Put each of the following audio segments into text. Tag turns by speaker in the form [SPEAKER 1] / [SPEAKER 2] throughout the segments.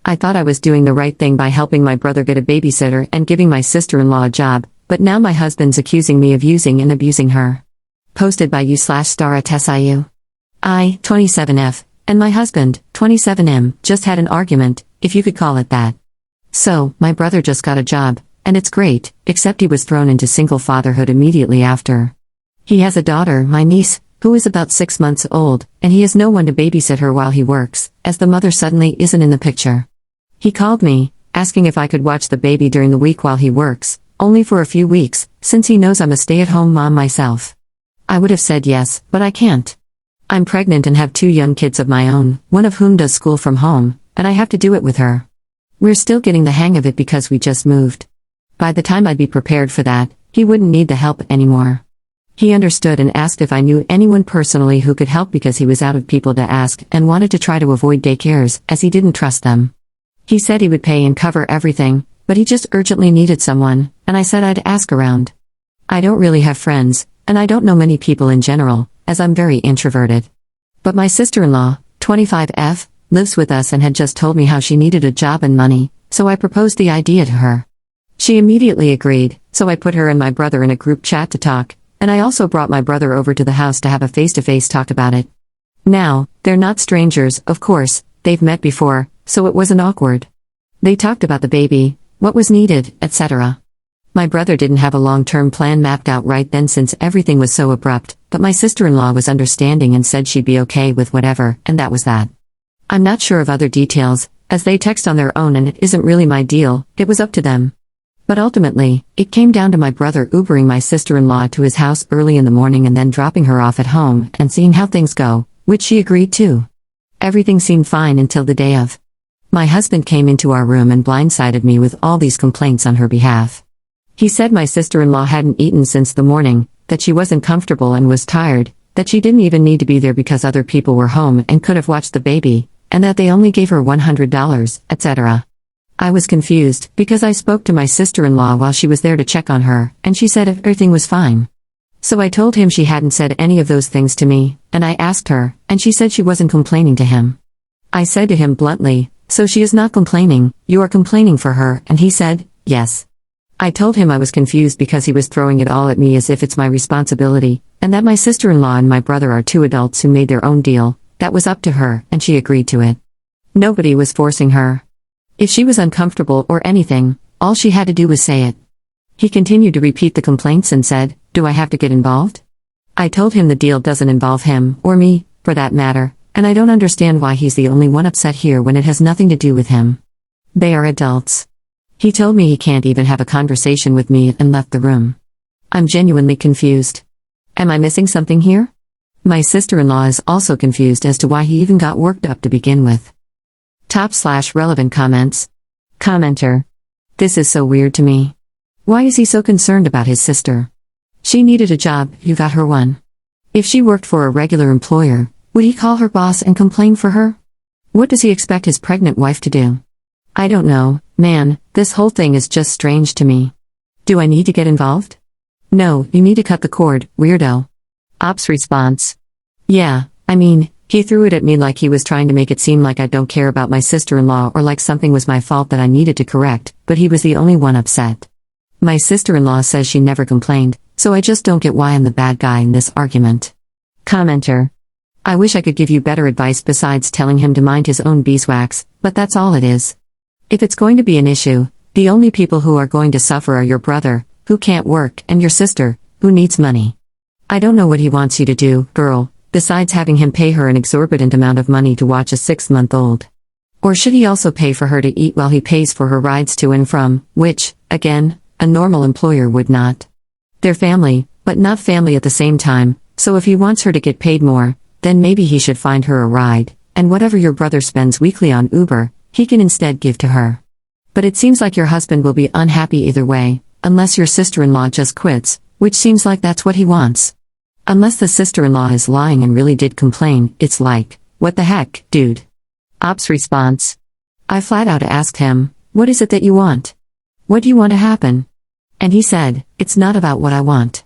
[SPEAKER 1] I thought I was doing the right thing by helping my brother get a babysitter and giving my sister-in-law a job, but now my husband's accusing me of using and abusing her. Posted by you/Stara Tessiu. I, 27F, and my husband, 27M, just had an argument, if you could call it that. So, my brother just got a job, and it's great, except he was thrown into single fatherhood immediately after. He has a daughter, my niece, who is about 6 months old, and he has no one to babysit her while he works, as the mother suddenly isn't in the picture. He called me, asking if I could watch the baby during the week while he works, only for a few weeks, since he knows I'm a stay-at-home mom myself. I would have said yes, but I can't. I'm pregnant and have 2 young kids of my own, one of whom does school from home, and I have to do it with her. We're still getting the hang of it because we just moved. By the time I'd be prepared for that, he wouldn't need the help anymore. He understood and asked if I knew anyone personally who could help because he was out of people to ask and wanted to try to avoid daycares as he didn't trust them. He said he would pay and cover everything, but he just urgently needed someone, and I said I'd ask around. I don't really have friends, and I don't know many people in general, as I'm very introverted. But my sister-in-law, 25F, lives with us and had just told me how she needed a job and money, so I proposed the idea to her. She immediately agreed, so I put her and my brother in a group chat to talk, and I also brought my brother over to the house to have a face-to-face talk about it. Now, they're not strangers, of course, they've met before, so it wasn't awkward. They talked about the baby, what was needed, etc. My brother didn't have a long-term plan mapped out right then since everything was so abrupt, but my sister-in-law was understanding and said she'd be okay with whatever, and that was that. I'm not sure of other details, as they text on their own and it isn't really my deal, it was up to them. But ultimately, it came down to my brother Ubering my sister-in-law to his house early in the morning and then dropping her off at home and seeing how things go, which she agreed to. Everything seemed fine until the day of. My husband came into our room and blindsided me with all these complaints on her behalf. He said my sister-in-law hadn't eaten since the morning, that she wasn't comfortable and was tired, that she didn't even need to be there because other people were home and could have watched the baby, and that they only gave her $100, etc. I was confused, because I spoke to my sister-in-law while she was there to check on her, and she said everything was fine. So I told him she hadn't said any of those things to me, and I asked her, and she said she wasn't complaining to him. I said to him bluntly, "So she is not complaining, you are complaining for her," and he said, "Yes." I told him I was confused because he was throwing it all at me as if it's my responsibility, and that my sister-in-law and my brother are 2 adults who made their own deal, that was up to her, and she agreed to it. Nobody was forcing her. If she was uncomfortable or anything, all she had to do was say it. He continued to repeat the complaints and said, "Do I have to get involved?" I told him the deal doesn't involve him, or me, for that matter, and I don't understand why he's the only one upset here when it has nothing to do with him. They are adults. He told me he can't even have a conversation with me and left the room. I'm genuinely confused. Am I missing something here? My sister-in-law is also confused as to why he even got worked up to begin with. Top/relevant comments. Commenter. This is so weird to me. Why is he so concerned about his sister? She needed a job, you got her one. If she worked for a regular employer, would he call her boss and complain for her? What does he expect his pregnant wife to do? I don't know, man, this whole thing is just strange to me. Do I need to get involved? No, you need to cut the cord, weirdo. Ops response. Yeah, I mean, he threw it at me like he was trying to make it seem like I don't care about my sister-in-law or like something was my fault that I needed to correct, but he was the only one upset. My sister-in-law says she never complained, so I just don't get why I'm the bad guy in this argument. Commenter. I wish I could give you better advice besides telling him to mind his own beeswax, but that's all it is. If it's going to be an issue, the only people who are going to suffer are your brother, who can't work, and your sister, who needs money. I don't know what he wants you to do, girl, besides having him pay her an exorbitant amount of money to watch a 6-month-old. Or should he also pay for her to eat while he pays for her rides to and from, which, again, a normal employer would not. They're family, but not family at the same time, so if he wants her to get paid more, then maybe he should find her a ride, and whatever your brother spends weekly on Uber, he can instead give to her. But it seems like your husband will be unhappy either way, unless your sister-in-law just quits, which seems like that's what he wants. Unless the sister-in-law is lying and really did complain, it's like, what the heck, dude? Ops response. I flat out asked him, what is it that you want? What do you want to happen? And he said, it's not about what I want.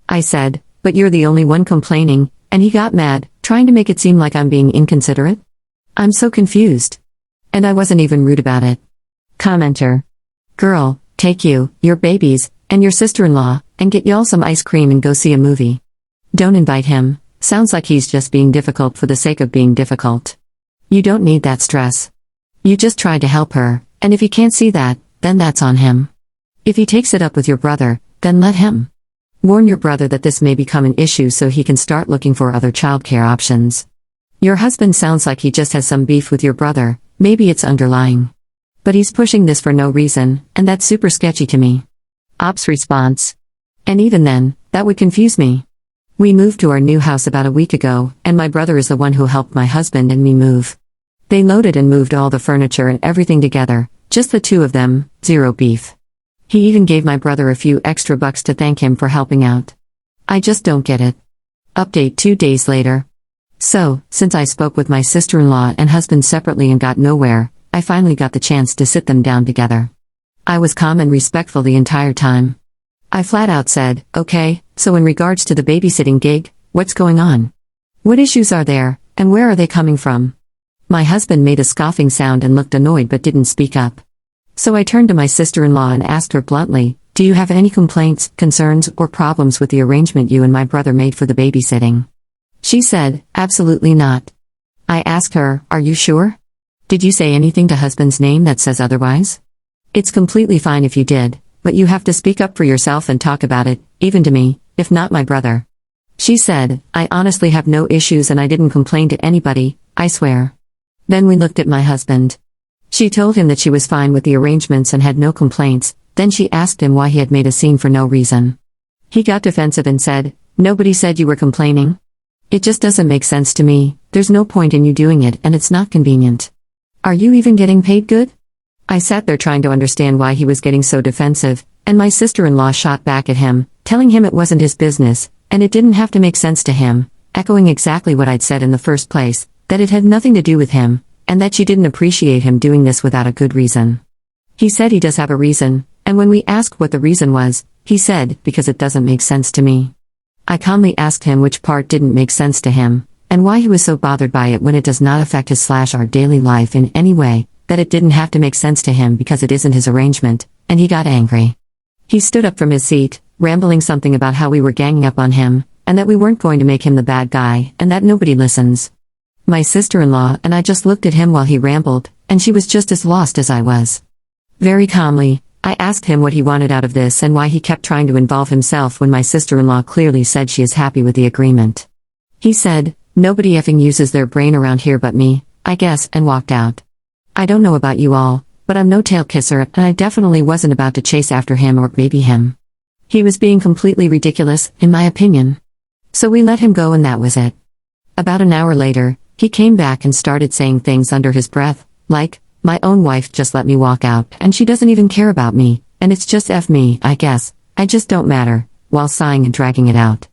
[SPEAKER 1] I said, but you're the only one complaining, and he got mad, trying to make it seem like I'm being inconsiderate. I'm so confused. And I wasn't even rude about it. Commenter. Girl, take you, your babies, and your sister-in-law, and get y'all some ice cream and go see a movie. Don't invite him. Sounds like he's just being difficult for the sake of being difficult. You don't need that stress. You just tried to help her, and if he can't see that, then that's on him. If he takes it up with your brother, then let him. Warn your brother that this may become an issue so he can start looking for other childcare options. Your husband sounds like he just has some beef with your brother, maybe it's underlying. But he's pushing this for no reason, and that's super sketchy to me. Ops response. And even then, that would confuse me. We moved to our new house about a week ago, and my brother is the one who helped my husband and me move. They loaded and moved all the furniture and everything together, just the two of them, zero beef. He even gave my brother a few extra bucks to thank him for helping out. I just don't get it. Update 2 days later. So, since I spoke with my sister-in-law and husband separately and got nowhere, I finally got the chance to sit them down together. I was calm and respectful the entire time. I flat out said, okay, so in regards to the babysitting gig, what's going on? What issues are there, and where are they coming from? My husband made a scoffing sound and looked annoyed but didn't speak up. So I turned to my sister-in-law and asked her bluntly, do you have any complaints, concerns, or problems with the arrangement you and my brother made for the babysitting? She said, absolutely not. I asked her, are you sure? Did you say anything to husband's name that says otherwise? It's completely fine if you did, but you have to speak up for yourself and talk about it, even to me, if not my brother. She said, I honestly have no issues and I didn't complain to anybody, I swear. Then we looked at my husband. She told him that she was fine with the arrangements and had no complaints, then she asked him why he had made a scene for no reason. He got defensive and said, nobody said you were complaining. It just doesn't make sense to me, there's no point in you doing it and it's not convenient. Are you even getting paid good? I sat there trying to understand why he was getting so defensive, and my sister-in-law shot back at him, telling him it wasn't his business, and it didn't have to make sense to him, echoing exactly what I'd said in the first place, that it had nothing to do with him, and that she didn't appreciate him doing this without a good reason. He said he does have a reason, and when we asked what the reason was, he said, because it doesn't make sense to me. I calmly asked him which part didn't make sense to him, and why he was so bothered by it when it does not affect his/our daily life in any way, that it didn't have to make sense to him because it isn't his arrangement, and he got angry. He stood up from his seat, rambling something about how we were ganging up on him, and that we weren't going to make him the bad guy, and that nobody listens. My sister-in-law and I just looked at him while he rambled, and she was just as lost as I was. Very calmly, I asked him what he wanted out of this and why he kept trying to involve himself when my sister-in-law clearly said she is happy with the agreement. He said, nobody effing uses their brain around here but me, I guess, and walked out. I don't know about you all, but I'm no tail kisser and I definitely wasn't about to chase after him or baby him. He was being completely ridiculous, in my opinion. So we let him go and that was it. About an hour later, he came back and started saying things under his breath, like, my own wife just let me walk out and she doesn't even care about me, and it's just F me, I guess, I just don't matter, while sighing and dragging it out.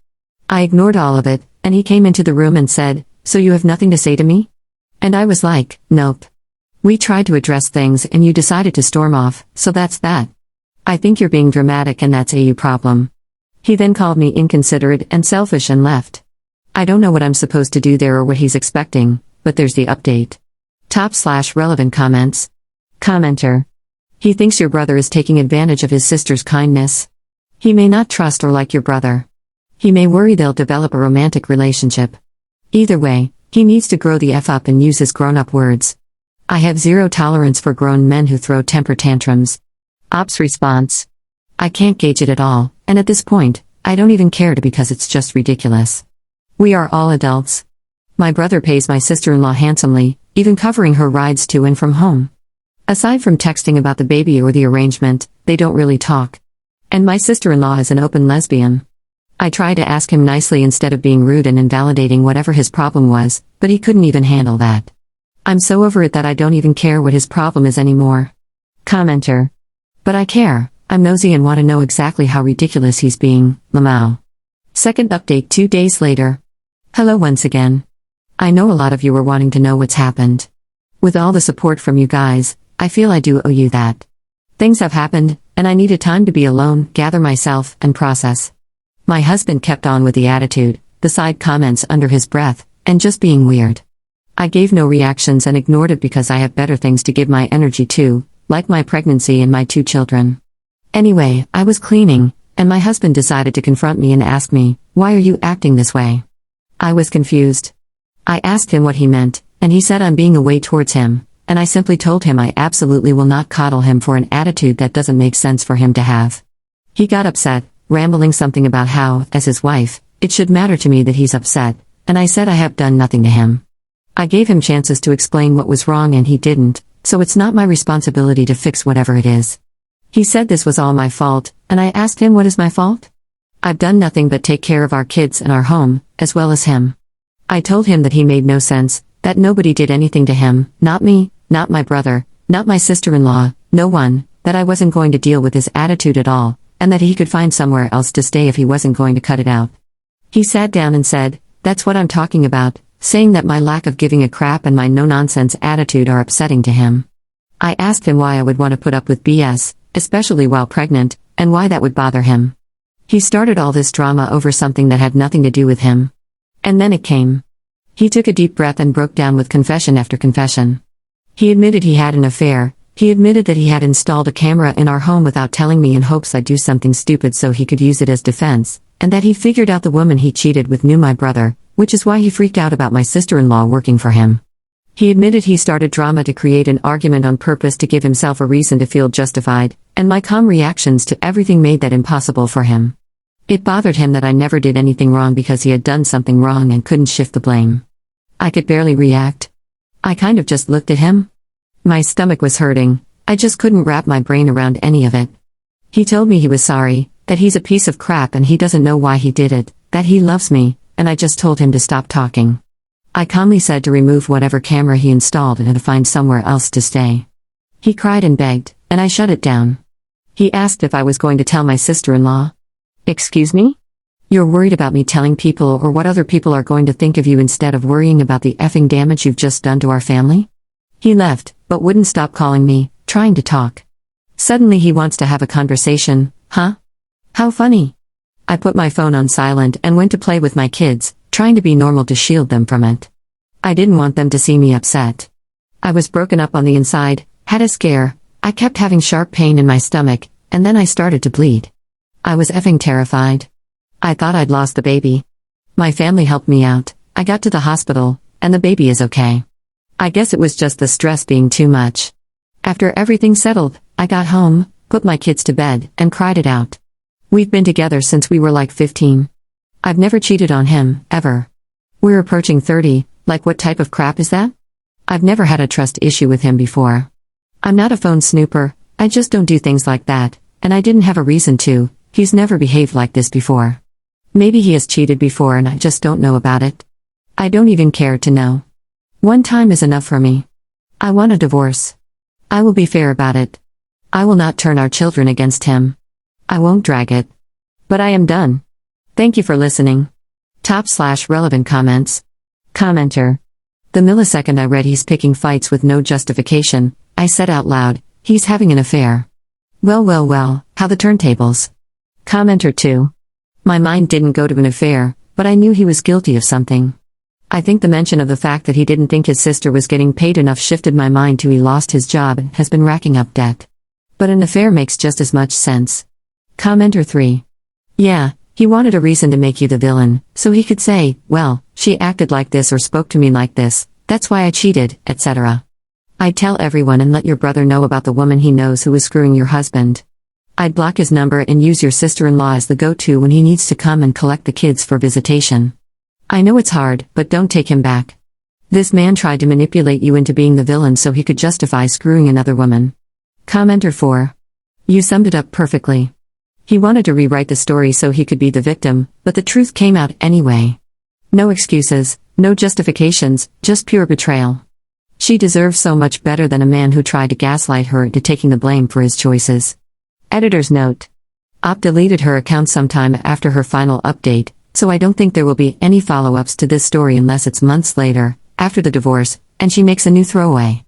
[SPEAKER 1] I ignored all of it, and he came into the room and said, so you have nothing to say to me? And I was like, nope. We tried to address things and you decided to storm off, so that's that. I think you're being dramatic and that's a you problem. He then called me inconsiderate and selfish and left. I don't know what I'm supposed to do there or what he's expecting, but there's the update. Top/relevant comments. Commenter. He thinks your brother is taking advantage of his sister's kindness. He may not trust or like your brother. He may worry they'll develop a romantic relationship. Either way, he needs to grow the F up and use his grown-up words. I have zero tolerance for grown men who throw temper tantrums. Ops response. I can't gauge it at all, and at this point, I don't even care because it's just ridiculous. We are all adults. My brother pays my sister-in-law handsomely, even covering her rides to and from home. Aside from texting about the baby or the arrangement, they don't really talk. And my sister-in-law is an open lesbian. I tried to ask him nicely instead of being rude and invalidating whatever his problem was, but he couldn't even handle that. I'm so over it that I don't even care what his problem is anymore. Commenter. But I care, I'm nosy and want to know exactly how ridiculous he's being, Lamau. Second update 2 days later. Hello once again. I know a lot of you are wanting to know what's happened. With all the support from you guys, I feel I do owe you that. Things have happened, and I needed time to be alone, gather myself, and process. My husband kept on with the attitude, the side comments under his breath, and just being weird. I gave no reactions and ignored it because I have better things to give my energy to, like my pregnancy and my 2 children. Anyway, I was cleaning, and my husband decided to confront me and ask me, "Why are you acting this way?" I was confused. I asked him what he meant, and he said I'm being a way towards him, and I simply told him I absolutely will not coddle him for an attitude that doesn't make sense for him to have. He got upset, rambling something about how, as his wife, it should matter to me that he's upset, and I said I have done nothing to him. I gave him chances to explain what was wrong and he didn't, so it's not my responsibility to fix whatever it is. He said this was all my fault, and I asked him what is my fault? I've done nothing but take care of our kids and our home, as well as him. I told him that he made no sense, that nobody did anything to him, not me, not my brother, not my sister-in-law, no one, that I wasn't going to deal with his attitude at all, and that he could find somewhere else to stay if he wasn't going to cut it out. He sat down and said, "That's what I'm talking about," saying that my lack of giving a crap and my no-nonsense attitude are upsetting to him. I asked him why I would want to put up with BS, especially while pregnant, and why that would bother him. He started all this drama over something that had nothing to do with him. And then it came. He took a deep breath and broke down with confession after confession. He admitted he had an affair. He admitted that he had installed a camera in our home without telling me in hopes I'd do something stupid so he could use it as defense, and that he figured out the woman he cheated with knew my brother, which is why he freaked out about my sister-in-law working for him. He admitted he started drama to create an argument on purpose to give himself a reason to feel justified, and my calm reactions to everything made that impossible for him. It bothered him that I never did anything wrong because he had done something wrong and couldn't shift the blame. I could barely react. I kind of just looked at him. My stomach was hurting. I just couldn't wrap my brain around any of it. He told me he was sorry, that he's a piece of crap and he doesn't know why he did it, that he loves me, and I just told him to stop talking. I calmly said to remove whatever camera he installed and to find somewhere else to stay. He cried and begged, and I shut it down. He asked if I was going to tell my sister-in-law. Excuse me? You're worried about me telling people or what other people are going to think of you instead of worrying about the effing damage you've just done to our family? He left, but wouldn't stop calling me, trying to talk. Suddenly he wants to have a conversation, huh? How funny. I put my phone on silent and went to play with my kids, trying to be normal to shield them from it. I didn't want them to see me upset. I was broken up on the inside, had a scare, I kept having sharp pain in my stomach, and then I started to bleed. I was effing terrified. I thought I'd lost the baby. My family helped me out, I got to the hospital, and the baby is okay. I guess it was just the stress being too much. After everything settled, I got home, put my kids to bed, and cried it out. We've been together since we were like 15. I've never cheated on him, ever. We're approaching 30, like what type of crap is that? I've never had a trust issue with him before. I'm not a phone snooper, I just don't do things like that, and I didn't have a reason to. He's never behaved like this before. Maybe he has cheated before and I just don't know about it. I don't even care to know. One time is enough for me. I want a divorce. I will be fair about it. I will not turn our children against him. I won't drag it. But I am done. Thank you for listening. /relevant comments. Commenter. The millisecond I read he's picking fights with no justification, I said out loud, he's having an affair. Well, how the turntables. Commenter 2. My mind didn't go to an affair, but I knew he was guilty of something. I think the mention of the fact that he didn't think his sister was getting paid enough shifted my mind to he lost his job and has been racking up debt. But an affair makes just as much sense. Commenter 3. Yeah, he wanted a reason to make you the villain, so he could say, well, she acted like this or spoke to me like this, that's why I cheated, etc. I'd tell everyone and let your brother know about the woman he knows who is screwing your husband. I'd block his number and use your sister-in-law as the go-to when he needs to come and collect the kids for visitation. I know it's hard, but don't take him back. This man tried to manipulate you into being the villain so he could justify screwing another woman. Commenter 4. You summed it up perfectly. He wanted to rewrite the story so he could be the victim, but the truth came out anyway. No excuses, no justifications, just pure betrayal. She deserves so much better than a man who tried to gaslight her into taking the blame for his choices. Editor's note. Op deleted her account sometime after her final update, so I don't think there will be any follow-ups to this story unless it's months later, after the divorce, and she makes a new throwaway.